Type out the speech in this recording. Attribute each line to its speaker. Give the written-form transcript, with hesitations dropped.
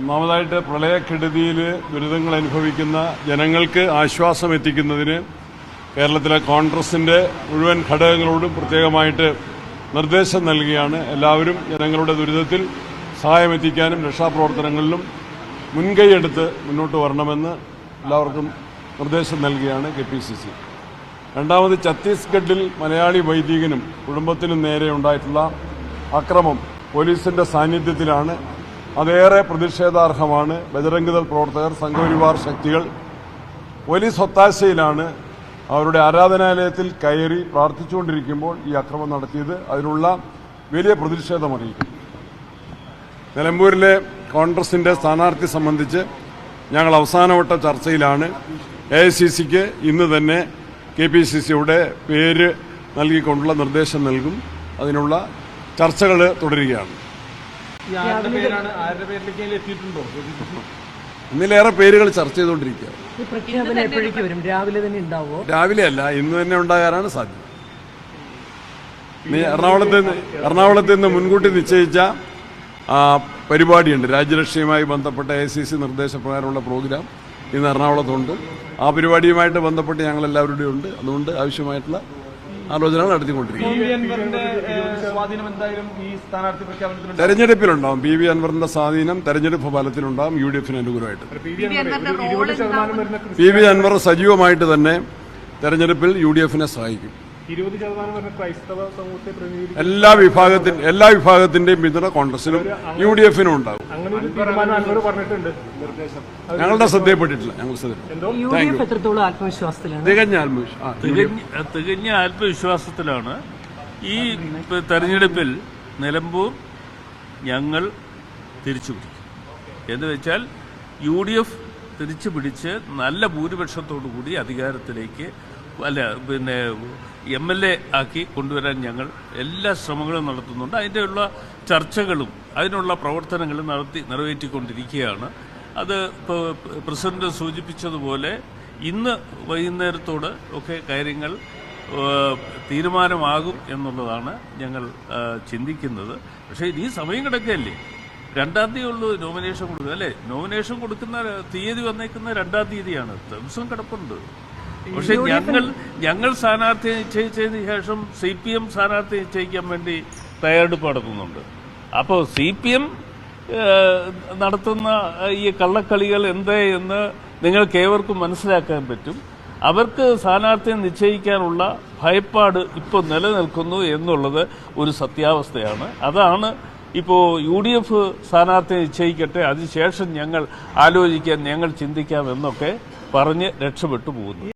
Speaker 1: ഒന്നാമതായിട്ട് പ്രളയക്കെടുതിയിൽ ദുരിതങ്ങൾ അനുഭവിക്കുന്ന ജനങ്ങൾക്ക് ആശ്വാസം എത്തിക്കുന്നതിന് കേരളത്തിലെ കോൺഗ്രസിന്റെ മുഴുവൻ ഘടകങ്ങളോടും പ്രത്യേകമായിട്ട് നിർദ്ദേശം നൽകുകയാണ്. എല്ലാവരും ജനങ്ങളുടെ ദുരിതത്തിൽ സഹായമെത്തിക്കാനും രക്ഷാപ്രവർത്തനങ്ങളിലും മുൻകൈയെടുത്ത് മുന്നോട്ട് വരണമെന്ന് എല്ലാവർക്കും നിർദ്ദേശം നൽകുകയാണ് KPCC. രണ്ടാമത്, ഛത്തീസ്ഗഡിൽ മലയാളി വൈദികനും കുടുംബത്തിനും നേരെ ഉണ്ടായിട്ടുള്ള അക്രമം പോലീസിന്റെ സാന്നിധ്യത്തിലാണ്. അതേറെ പ്രതിഷേധാർഹമാണ്. ബജറംഗ് പ്രവർത്തകർ, സംഘപരിവാർ ശക്തികൾ പോലീസ് ഒത്താശയിലാണ് അവരുടെ ആരാധനാലയത്തിൽ കയറി പ്രാർത്ഥിച്ചുകൊണ്ടിരിക്കുമ്പോൾ ഈ അക്രമം നടത്തിയത്. അതിനുള്ള വലിയ പ്രതിഷേധമറിയിക്കും. നിലമ്പൂരിലെ കോൺഗ്രസിന്റെ സ്ഥാനാർത്ഥി സംബന്ധിച്ച് ഞങ്ങൾ അവസാനവട്ട ചർച്ചയിലാണ്. AICCക്ക് ഇന്ന് തന്നെ KPCCയുടെ പേര് നൽകിക്കൊണ്ടുള്ള നിർദ്ദേശം നൽകും. അതിനുള്ള ചർച്ചകൾ തുടരുകയാണ്. ഇന്നിലേറെ പേരുകൾ ചർച്ച ചെയ്തുകൊണ്ടിരിക്കുകയാണ്. രാവിലെ അല്ല, ഇന്ന് തന്നെ ഉണ്ടാകാനാണ് സാധ്യത. എറണാകുളത്ത് നിന്ന് മുൻകൂട്ടി നിശ്ചയിച്ച പരിപാടിയുണ്ട്. രാജ്യരക്ഷയുമായി ബന്ധപ്പെട്ട AICC നിർദ്ദേശപ്രകാരമുള്ള പ്രോഗ്രാം ഇന്ന് എറണാകുളത്തുണ്ട്. ആ പരിപാടിയുമായിട്ട് ബന്ധപ്പെട്ട് ഞങ്ങളെല്ലാവരുടെയും ഉണ്ട്. അതുകൊണ്ട് ആവശ്യമായിട്ടുള്ള ആലോചനകൾ നടത്തിക്കൊണ്ടിരിക്കും. തെരഞ്ഞെടുപ്പിലുണ്ടാവും. PV അൻവറിന്റെ സ്വാധീനം തെരഞ്ഞെടുപ്പ് ഫലത്തിലുണ്ടാവും. UDF അനുകൂലമായിട്ട് PV അൻവർ സജീവമായിട്ട് തന്നെ തെരഞ്ഞെടുപ്പിൽ UDF സഹായിക്കും. എല്ലാ വിഭാഗത്തിന്റെയും പിന്തുണ കോൺഗ്രസിനും UDF ഉണ്ടാകും. ഞങ്ങളുടെ ശ്രദ്ധയിൽപ്പെട്ടിട്ടില്ല.
Speaker 2: തികഞ്ഞ ആത്മവിശ്വാസത്തിലാണ്. ഈ തെരഞ്ഞെടുപ്പിൽ നിലമ്പൂർ ഞങ്ങൾ തിരിച്ചുപിടിക്കും. എന്ന് വെച്ചാൽ UDF തിരിച്ചു പിടിച്ച് നല്ല ഭൂരിപക്ഷത്തോടുകൂടി അധികാരത്തിലേക്ക് MLA ആക്കി കൊണ്ടുവരാൻ ഞങ്ങൾ എല്ലാ ശ്രമങ്ങളും നടത്തുന്നുണ്ട്. അതിൻ്റെയുള്ള ചർച്ചകളും അതിനുള്ള പ്രവർത്തനങ്ങളും നിറവേറ്റിക്കൊണ്ടിരിക്കുകയാണ്. അത് ഇപ്പോൾ പ്രസിഡന്റ് സൂചിപ്പിച്ചതുപോലെ ഇന്ന് വൈകുന്നേരത്തോട് ഒക്കെ കാര്യങ്ങൾ തീരുമാനമാകും എന്നുള്ളതാണ് ഞങ്ങൾ ചിന്തിക്കുന്നത്. പക്ഷേ ഈ സമയം കിടക്കുകയല്ലേ. 2-ാം തീയതി ഉള്ളൂ നോമിനേഷൻ കൊടുക്കുക അല്ലേ. നോമിനേഷൻ കൊടുക്കുന്ന തീയതി വന്നേക്കുന്ന 2-ാം തീയതിയാണ്. ദിവസം കിടപ്പുണ്ട്. പക്ഷെ ഞങ്ങൾ സ്ഥാനാർത്ഥിയെ നിശ്ചയിച്ചതിന് ശേഷം CPM സ്ഥാനാർത്ഥി നിശ്ചയിക്കാൻ വേണ്ടി തയ്യാറെടുപ്പ് നടത്തുന്നുണ്ട്. അപ്പോൾ CPM നടത്തുന്ന ഈ കള്ളക്കളികൾ എന്ന് നിങ്ങൾക്ക് ഏവർക്കും മനസ്സിലാക്കാൻ പറ്റും. അവർക്ക് സ്ഥാനാർത്ഥിയെ നിശ്ചയിക്കാനുള്ള ഭയപ്പാട് ഇപ്പോൾ നിലനിൽക്കുന്നു എന്നുള്ളത് ഒരു സത്യാവസ്ഥയാണ്. അതാണ് ഇപ്പോൾ UDF സ്ഥാനാർത്ഥിയെ നിശ്ചയിക്കട്ടെ, അതിനുശേഷം ഞങ്ങൾ ആലോചിക്കാൻ, ഞങ്ങൾ ചിന്തിക്കാം എന്നൊക്കെ പറഞ്ഞ് രക്ഷപ്പെട്ടു പോകുന്നു.